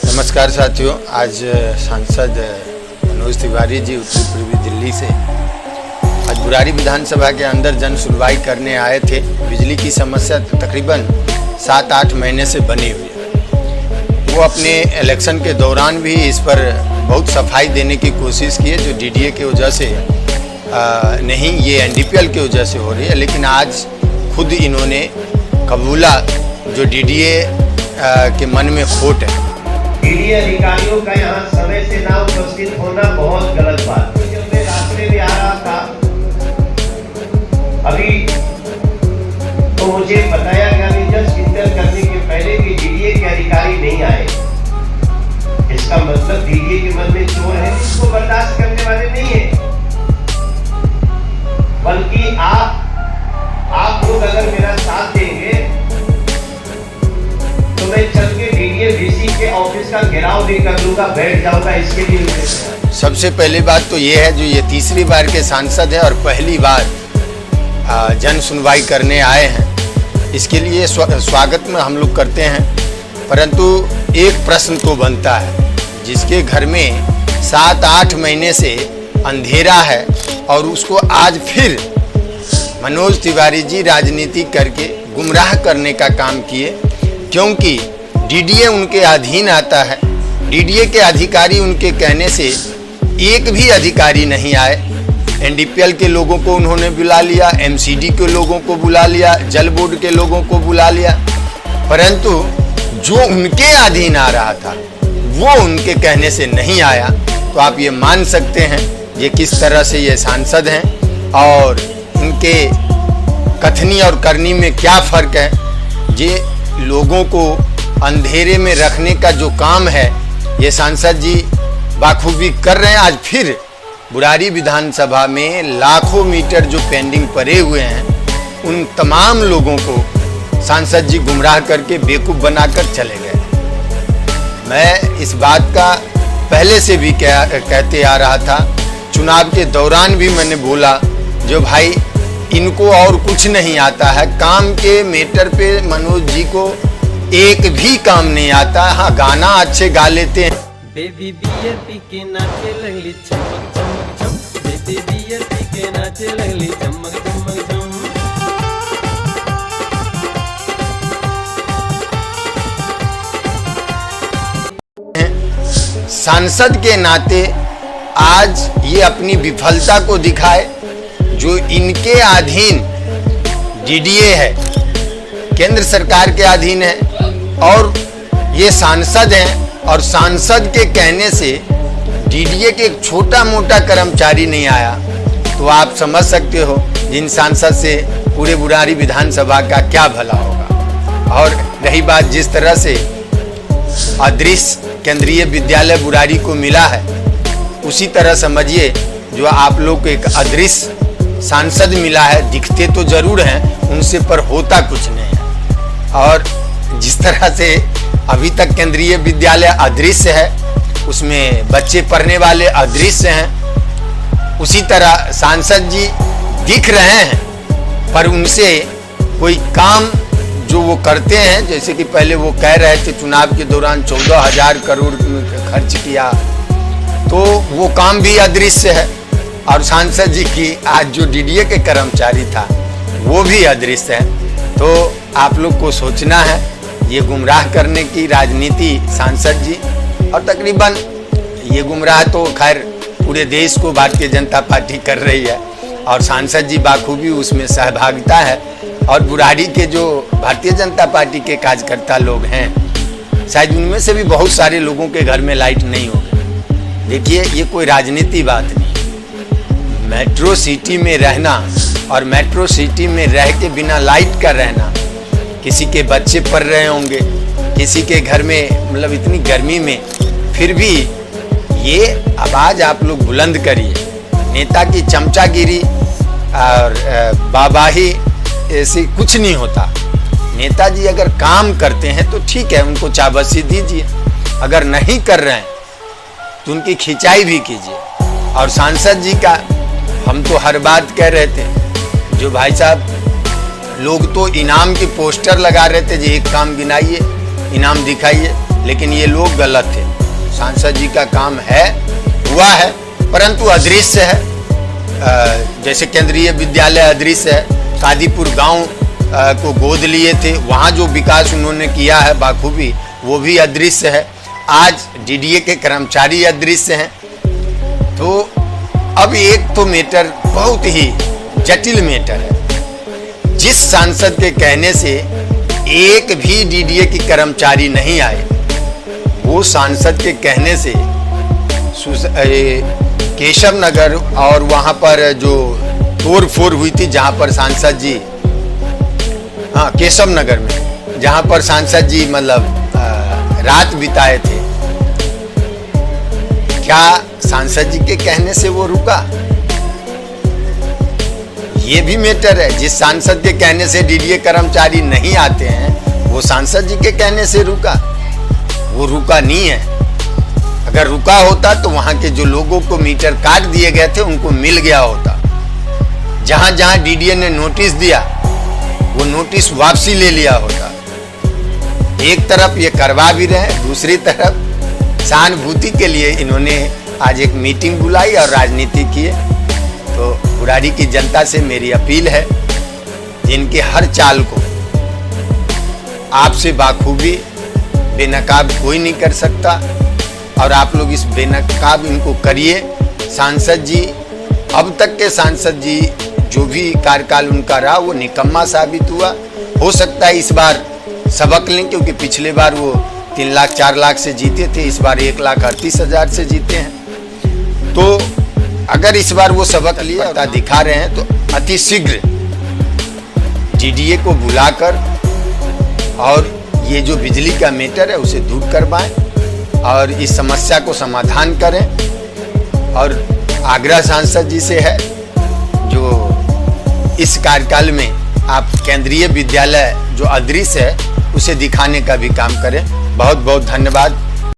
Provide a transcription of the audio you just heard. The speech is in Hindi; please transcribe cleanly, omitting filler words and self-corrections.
नमस्कार साथियों, आज सांसद मनोज तिवारी जी उत्तर पूर्वी दिल्ली से आज बुरारी विधानसभा के अंदर जन सुनवाई करने आए थे। बिजली की समस्या तकरीबन 7-8 महीने से बनी हुई है। वो अपने इलेक्शन के दौरान भी इस पर बहुत सफाई देने की कोशिश की है, जो डीडीए की वजह से नहीं, ये एनडीपीएल की वजह से हो रही है। लेकिन आज खुद इन्होंने कबूला जो डीडीए के मन में खोट है। डीडीए अधिकारियों का यहाँ समय से ना उपस्थित होना बहुत गलत बात है। जब मैं रास्ते में आ रहा था अभी तो मुझे बताया गया कि जस्ट इंटर करने के पहले भी डीडीए के अधिकारी नहीं आए। इसका मतलब डीडीए के मन में चोर है, इसको बर्दाश्त करने वाले नहीं है। बल्कि आप लोग अगर मेरा साथ देंगे तो मैं चल के डीडीए वीसी के ऑफिस का घेराव भी कर लूंगा, बैठ जाऊंगा। इसके लिए सबसे पहली बात तो ये है, जो ये तीसरी बार के सांसद हैं और पहली बार जन सुनवाई करने आए हैं, इसके लिए स्वागत में हम लोग करते हैं। परंतु एक प्रश्न तो बनता है, जिसके घर में 7-8 महीने से अंधेरा है और उसको आज फिर मनोज तिवारी जी राजनीति करके गुमराह करने का काम किए, क्योंकि डीडीए उनके अधीन आता है। डीडीए के अधिकारी उनके कहने से एक भी अधिकारी नहीं आए। एनडीपीएल के लोगों को उन्होंने बुला लिया, एमसीडी के लोगों को बुला लिया, जल बोर्ड के लोगों को बुला लिया, परंतु जो उनके अधीन आ रहा था वो उनके कहने से नहीं आया। तो आप ये मान सकते हैं ये किस तरह से ये सांसद हैं और इनके कथनी और करनी में क्या फर्क है। ये लोगों को अंधेरे में रखने का जो काम है ये सांसद जी बाखूबी कर रहे हैं। आज फिर बुरारी विधानसभा में लाखों मीटर जो पेंडिंग पड़े हुए हैं, उन तमाम लोगों को सांसद जी गुमराह करके बेवकूफ़ बनाकर चले गए। मैं इस बात का पहले से भी कहते आ रहा था, चुनाव के दौरान भी मैंने बोला, जो भाई इनको और कुछ नहीं आता है, काम के मैटर पे मनोज जी को एक भी काम नहीं आता। हाँ, गाना अच्छे गा लेते हैं। बेबी बियर पी के नाचे लगली चमक चमक चम, बेबी बियर पी के नाचे लगली चमक चमक चम। सांसद के नाते आज ये अपनी विफलता को दिखाए। जो इनके अधीन डीडीए है, केंद्र सरकार के अधीन है, और ये सांसद हैं, और सांसद के कहने से डीडीए के एक छोटा मोटा कर्मचारी नहीं आया, तो आप समझ सकते हो जिन सांसद से पूरे बुरारी विधानसभा का क्या भला होगा। और रही बात जिस तरह से अदृश्य केंद्रीय विद्यालय बुरारी को मिला है, उसी तरह समझिए जो आप लोग को एक अदृश्य सांसद मिला है। दिखते तो जरूर हैं उनसे, पर होता कुछ नहीं है। और जिस तरह से अभी तक केंद्रीय विद्यालय अदृश्य है, उसमें बच्चे पढ़ने वाले अदृश्य हैं, उसी तरह सांसद जी दिख रहे हैं, पर उनसे कोई काम जो वो करते हैं, जैसे कि पहले वो कह रहे थे चुनाव के दौरान 14,000 करोड़ खर्च किया, तो वो काम भी अदृश्य है। और सांसद जी की आज जो डीडीए के कर्मचारी था वो भी अदृश्य है। तो आप लोग को सोचना है, ये गुमराह करने की राजनीति सांसद जी, और तकरीबन ये गुमराह तो खैर पूरे देश को भारतीय जनता पार्टी कर रही है, और सांसद जी बाखूबी उसमें सहभागिता है। और बुरारी के जो भारतीय जनता पार्टी के कार्यकर्ता लोग हैं, शायद उनमें से भी बहुत सारे लोगों के घर में लाइट नहीं होगी। देखिए, ये कोई राजनीति बात नहीं। मेट्रो सिटी में रहना और मेट्रो सिटी में रह के बिना लाइट का रहना, किसी के बच्चे पढ़ रहे होंगे, किसी के घर में, मतलब इतनी गर्मी में, फिर भी ये आवाज़ आप लोग बुलंद करिए। नेता की चमचागिरी और बाबाही ऐसे कुछ नहीं होता। नेताजी अगर काम करते हैं तो ठीक है, उनको चाबसी दीजिए, अगर नहीं कर रहे हैं तो उनकी खिंचाई भी कीजिए। और सांसद जी का हम तो हर बात कह रहे थे, जो भाई साहब लोग तो इनाम की पोस्टर लगा रहे थे, जी एक काम गिनाइए, इनाम दिखाइए, लेकिन ये लोग गलत थे। सांसद जी का काम है, हुआ है, परंतु अदृश्य है। जैसे केंद्रीय विद्यालय अदृश्य है, कादीपुर गांव को गोद लिए थे, वहाँ जो विकास उन्होंने किया है बाखूबी, वो भी अदृश्य है। आज डीडीए के कर्मचारी अदृश्य हैं। तो अब एक तो मैटर बहुत ही जटिल मैटर है। जिस सांसद के कहने से एक भी डीडीए की कर्मचारी नहीं आए, वो सांसद के कहने से केशव नगर और वहाँ पर जो तोड़ फोड़ हुई थी, जहाँ पर सांसद जी, हाँ केशव नगर में, जहाँ पर सांसद जी मतलब रात बिताए थे, क्या सांसद जी के कहने से वो रुका? ये भी मैटर है। जिस सांसद के कहने से डीडीए कर्मचारी नहीं आते हैं, वो सांसद जी के कहने से रुका? वो रुका नहीं है। अगर रुका होता तो वहां के जो लोगों को मीटर काट दिए गए थे उनको मिल गया होता। जहां जहां डीडीए ने नोटिस दिया, वो नोटिस वापसी ले लिया होता। एक तरफ ये करवा भी रहे हैं, दूसरी तरफ सहानुभूति के लिए इन्होंने आज एक मीटिंग बुलाई और राजनीति किए। तो बुराड़ी की जनता से मेरी अपील है, जिनके हर चाल को आपसे बाखूबी बेनकाब कोई नहीं कर सकता, और आप लोग इस बेनकाब इनको करिए। सांसद जी, अब तक के सांसद जी जो भी कार्यकाल उनका रहा, वो निकम्मा साबित हुआ। हो सकता है इस बार सबक लें, क्योंकि पिछले बार वो 3 लाख 4 लाख से जीते थे, इस बार 1,38,000 से जीते हैं। तो अगर इस बार वो सबक लिया दिखा रहे हैं, तो अति शीघ्र डीडीए को बुलाकर और ये जो बिजली का मैटर है उसे दूर करवाएं और इस समस्या को समाधान करें। और आग्रह सांसद जी से है, जो इस कार्यकाल में आप केंद्रीय विद्यालय जो अदृश्य है उसे दिखाने का भी काम करें। बहुत बहुत धन्यवाद।